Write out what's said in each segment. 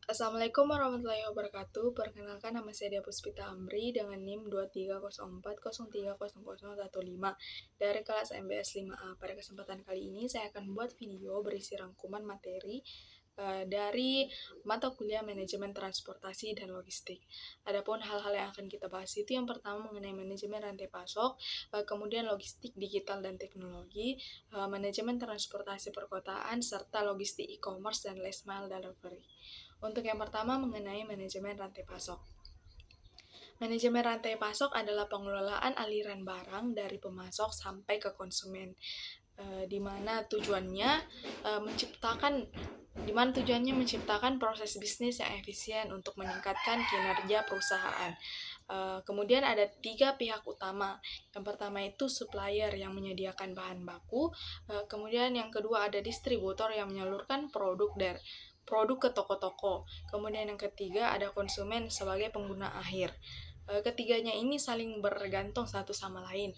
Assalamualaikum warahmatullahi wabarakatuh. Perkenalkan nama saya Dia Puspita Amri dengan NIM 230403015 dari kelas MBS 5A. Pada kesempatan kali ini saya akan membuat video berisi rangkuman materi dari mata kuliah manajemen transportasi dan logistik. Adapun hal-hal yang akan kita bahas itu yang pertama mengenai manajemen rantai pasok, kemudian logistik digital dan teknologi, manajemen transportasi perkotaan, serta logistik e-commerce dan last mile delivery. Untuk yang pertama mengenai manajemen rantai pasok. Manajemen rantai pasok adalah pengelolaan aliran barang dari pemasok sampai ke konsumen, di mana tujuannya menciptakan proses bisnis yang efisien untuk meningkatkan kinerja perusahaan. Kemudian ada 3 pihak utama. Yang pertama itu supplier yang menyediakan bahan baku, kemudian yang kedua ada distributor yang menyalurkan produk ke toko-toko. Kemudian yang ketiga ada konsumen sebagai pengguna akhir. Ketiganya ini saling bergantung satu sama lain,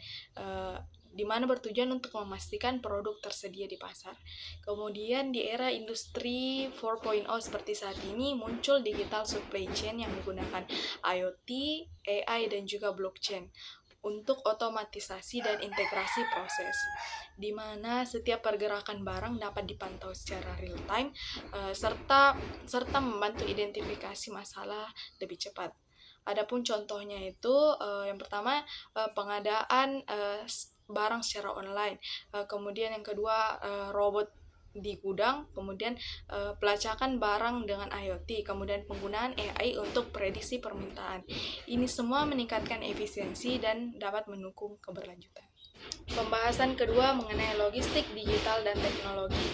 di mana bertujuan untuk memastikan produk tersedia di pasar. Kemudian di era industri 4.0 seperti saat ini muncul digital supply chain yang menggunakan IoT, AI, dan juga blockchain untuk otomatisasi dan integrasi proses, di mana setiap pergerakan barang dapat dipantau secara real time, serta membantu identifikasi masalah lebih cepat. Adapun contohnya itu yang pertama pengadaan barang secara online, kemudian yang kedua robot di gudang, kemudian pelacakan barang dengan IoT, kemudian penggunaan AI untuk prediksi permintaan. Ini semua meningkatkan efisiensi dan dapat mendukung keberlanjutan. Pembahasan kedua mengenai logistik digital dan teknologi.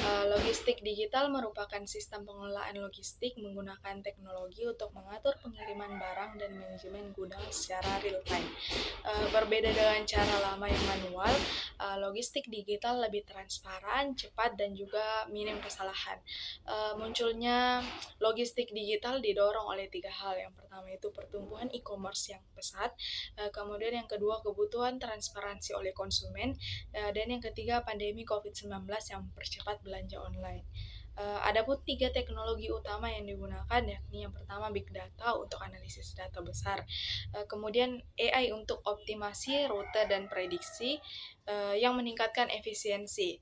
Logistik digital merupakan sistem pengelolaan logistik menggunakan teknologi untuk mengatur pengiriman barang dan manajemen gudang secara real time. Berbeda dengan cara lama yang manual, logistik digital lebih transparan, cepat, dan juga minim kesalahan. Munculnya logistik digital didorong oleh 3 hal. Yang pertama itu pertumbuhan e-commerce yang pesat, kemudian yang kedua kebutuhan transparansi oleh konsumen, dan yang ketiga pandemi COVID-19 yang mempercepat belanja online. Adapun 3 teknologi utama yang digunakan yakni yang pertama big data untuk analisis data besar, kemudian AI untuk optimasi rute dan prediksi yang meningkatkan efisiensi.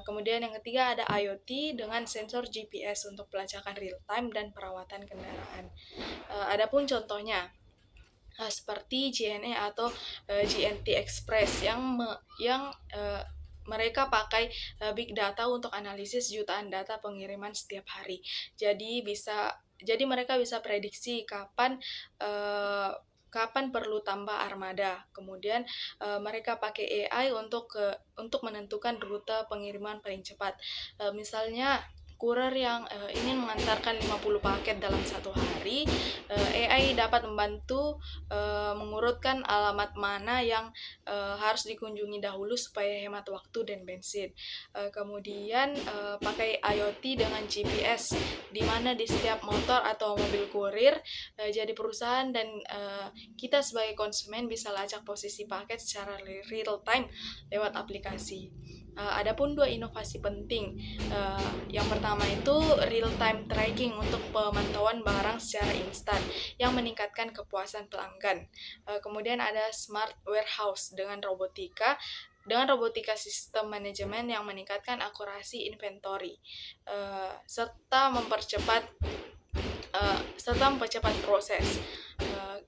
Kemudian yang ketiga ada IoT dengan sensor GPS untuk pelacakan real time dan perawatan kendaraan. Adapun contohnya seperti JNE atau GNT Express yang mereka pakai big data untuk analisis jutaan data pengiriman setiap hari. Jadi mereka bisa prediksi kapan perlu tambah armada. Kemudian mereka pakai AI untuk menentukan rute pengiriman paling cepat. Misalnya kurir yang ingin mengantarkan 50 paket dalam satu hari, AI dapat membantu mengurutkan alamat mana yang harus dikunjungi dahulu supaya hemat waktu dan bensin. Kemudian pakai IoT dengan GPS, di mana di setiap motor atau mobil kurir jadi perusahaan dan kita sebagai konsumen bisa lacak posisi paket secara real time lewat aplikasi. Adapun 2 inovasi penting. Yang pertama itu real time tracking untuk pemantauan barang secara instan yang meningkatkan kepuasan pelanggan. Kemudian ada smart warehouse dengan robotika sistem manajemen yang meningkatkan akurasi inventory, serta mempercepat proses.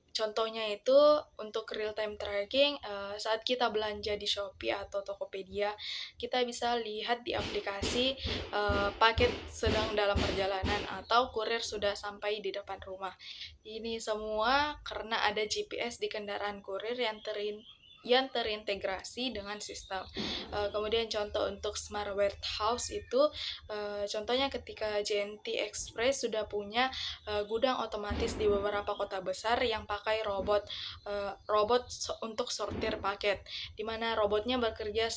Contohnya itu untuk real time tracking, saat kita belanja di Shopee atau Tokopedia, kita bisa lihat di aplikasi paket sedang dalam perjalanan atau kurir sudah sampai di depan rumah. Ini semua karena ada GPS di kendaraan kurir yang terintegrasi dengan sistem. Kemudian contoh untuk smart warehouse itu contohnya ketika JNT Express sudah punya gudang otomatis di beberapa kota besar yang pakai robot untuk sortir paket, di mana robotnya bekerja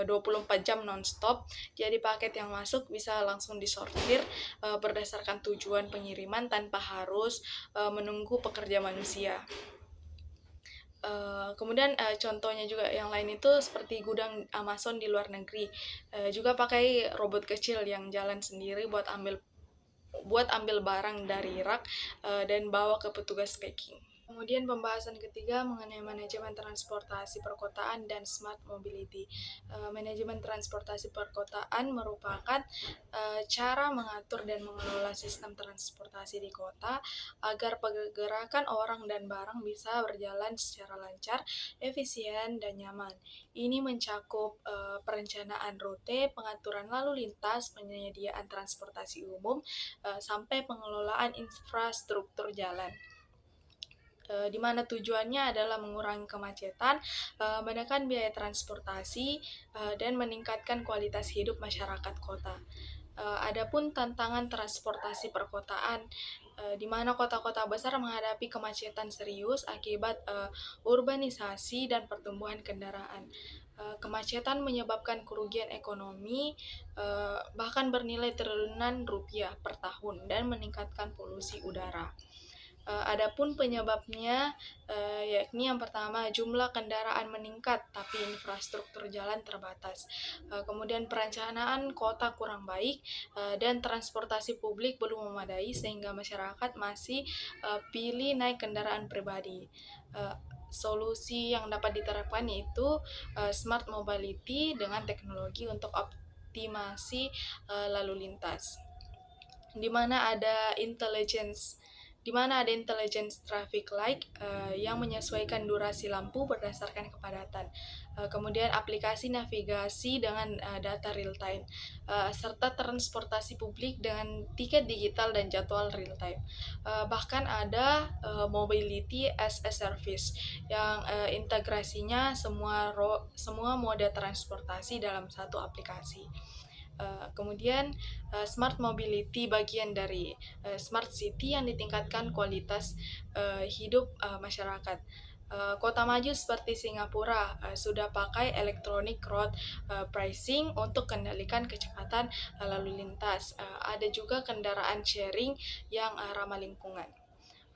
24 jam non-stop. Jadi paket yang masuk bisa langsung disortir berdasarkan tujuan pengiriman tanpa harus menunggu pekerja manusia. Kemudian contohnya juga yang lain itu seperti gudang Amazon di luar negeri, juga pakai robot kecil yang jalan sendiri buat ambil buat ambil barang dari rak dan bawa ke petugas packing. Kemudian pembahasan ketiga mengenai manajemen transportasi perkotaan dan smart mobility. Manajemen transportasi perkotaan merupakan cara mengatur dan mengelola sistem transportasi di kota agar pergerakan orang dan barang bisa berjalan secara lancar, efisien, dan nyaman. Ini mencakup perencanaan rute, pengaturan lalu lintas, penyediaan transportasi umum, sampai pengelolaan infrastruktur jalan. Di mana tujuannya adalah mengurangi kemacetan, menekan biaya transportasi, dan meningkatkan kualitas hidup masyarakat kota. Adapun tantangan transportasi perkotaan, di mana kota-kota besar menghadapi kemacetan serius akibat urbanisasi dan pertumbuhan kendaraan. Kemacetan menyebabkan kerugian ekonomi bahkan bernilai triliunan rupiah per tahun dan meningkatkan polusi udara. Adapun penyebabnya yakni yang pertama jumlah kendaraan meningkat tapi infrastruktur jalan terbatas. Kemudian perencanaan kota kurang baik dan transportasi publik belum memadai sehingga masyarakat masih pilih naik kendaraan pribadi. Solusi yang dapat diterapkan yaitu smart mobility dengan teknologi untuk optimasi lalu lintas, di mana ada intelligence traffic light yang menyesuaikan durasi lampu berdasarkan kepadatan. Kemudian aplikasi navigasi dengan data real time, serta transportasi publik dengan tiket digital dan jadwal real time. Bahkan ada mobility as a service yang integrasinya semua moda transportasi dalam satu aplikasi. Kemudian smart mobility bagian dari smart city yang ditingkatkan kualitas hidup masyarakat. Kota maju seperti Singapura sudah pakai electronic road pricing untuk kendalikan kecepatan lalu lintas. Ada juga kendaraan sharing yang ramah lingkungan.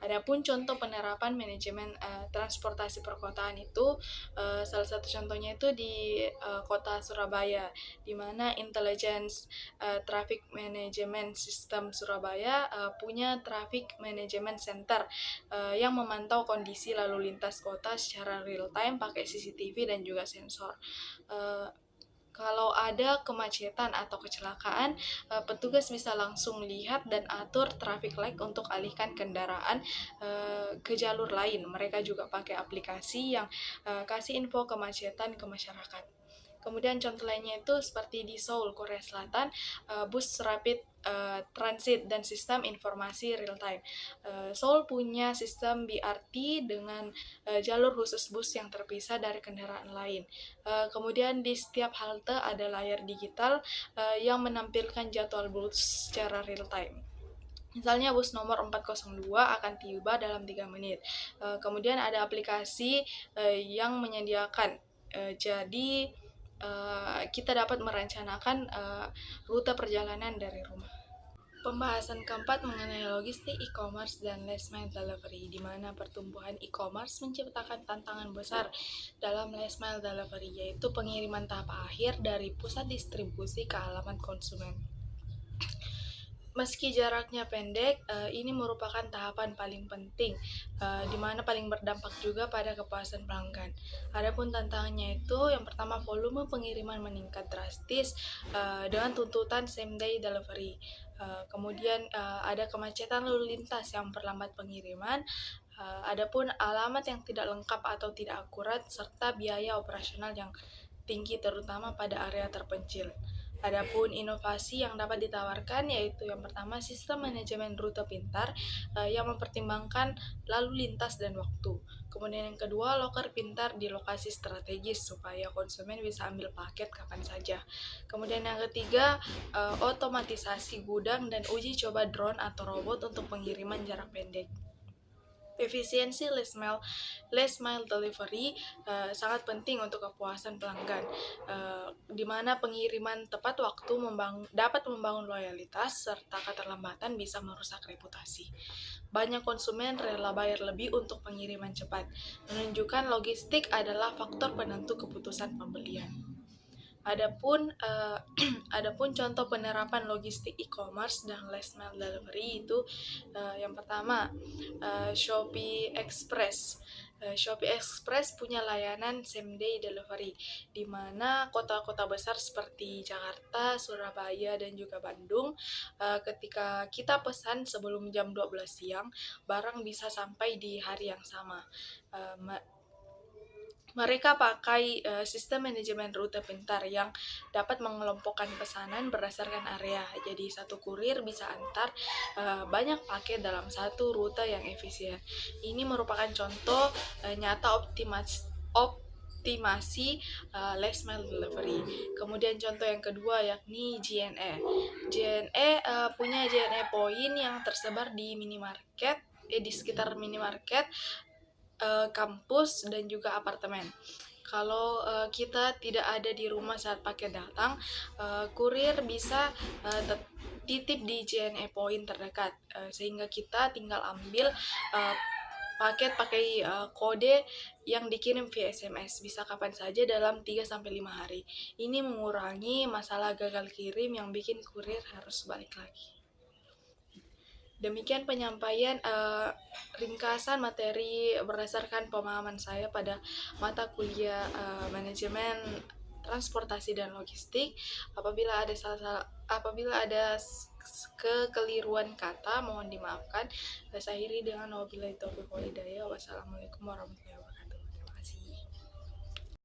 Adapun contoh penerapan manajemen transportasi perkotaan itu salah satu contohnya itu di kota Surabaya, di mana Intelligence Traffic Management System Surabaya punya Traffic Management Center yang memantau kondisi lalu lintas kota secara real time pakai CCTV dan juga sensor. Kalau ada kemacetan atau kecelakaan, petugas bisa langsung lihat dan atur traffic light untuk alihkan kendaraan ke jalur lain. Mereka juga pakai aplikasi yang kasih info kemacetan ke masyarakat. Kemudian contoh lainnya itu seperti di Seoul, Korea Selatan, bus rapid transit dan sistem informasi real time. Seoul punya sistem BRT dengan jalur khusus bus yang terpisah dari kendaraan lain. Kemudian di setiap halte ada layar digital yang menampilkan jadwal bus secara real time. Misalnya bus nomor 402 akan tiba dalam 3 menit. Kemudian ada aplikasi yang menyediakan. Jadi kita dapat merencanakan rute perjalanan dari rumah. Pembahasan keempat mengenai logistik e-commerce dan last mile delivery, di mana pertumbuhan e-commerce menciptakan tantangan besar dalam last mile delivery, yaitu pengiriman tahap akhir dari pusat distribusi ke alamat konsumen. Meski jaraknya pendek, ini merupakan tahapan paling penting, di mana paling berdampak juga pada kepuasan pelanggan. Adapun tantangannya itu, yang pertama volume pengiriman meningkat drastis dengan tuntutan same day delivery. Kemudian ada kemacetan lalu lintas yang memperlambat pengiriman. Adapun alamat yang tidak lengkap atau tidak akurat serta biaya operasional yang tinggi terutama pada area terpencil. Adapun inovasi yang dapat ditawarkan yaitu yang pertama sistem manajemen rute pintar yang mempertimbangkan lalu lintas dan waktu. Kemudian yang kedua loker pintar di lokasi strategis supaya konsumen bisa ambil paket kapan saja. Kemudian yang ketiga otomatisasi gudang dan uji coba drone atau robot untuk pengiriman jarak pendek. Efisiensi last mile delivery sangat penting untuk kepuasan pelanggan, di mana pengiriman tepat waktu dapat membangun loyalitas serta keterlambatan bisa merusak reputasi. Banyak konsumen rela bayar lebih untuk pengiriman cepat, menunjukkan logistik adalah faktor penentu keputusan pembelian. Adapun contoh penerapan logistik e-commerce dan last mile delivery itu, yang pertama, Shopee Express. Shopee Express punya layanan same day delivery, di mana kota-kota besar seperti Jakarta, Surabaya, dan juga Bandung, ketika kita pesan sebelum jam 12 siang, barang bisa sampai di hari yang sama. Eh, Mereka pakai sistem manajemen rute pintar yang dapat mengelompokkan pesanan berdasarkan area. Jadi satu kurir bisa antar banyak paket dalam satu rute yang efisien. Ini merupakan contoh nyata optimasi last mile delivery. Kemudian contoh yang kedua yakni JNE. JNE punya JNE point yang tersebar di minimarket, di sekitar minimarket, kampus, dan juga apartemen. Kalau kita tidak ada di rumah saat paket datang, kurir bisa titip di JNE Point terdekat, sehingga kita tinggal ambil paket pakai kode yang dikirim via SMS, bisa kapan saja dalam 3-5 hari. Ini mengurangi masalah gagal kirim yang bikin kurir harus balik lagi. Demikian penyampaian ringkasan materi berdasarkan pemahaman saya pada mata kuliah manajemen transportasi dan logistik. Apabila ada kekeliruan kata, mohon dimaafkan. Saya akhiri dengan wabillahi taufiq wal hidayah. Wassalamualaikum warahmatullahi wabarakatuh.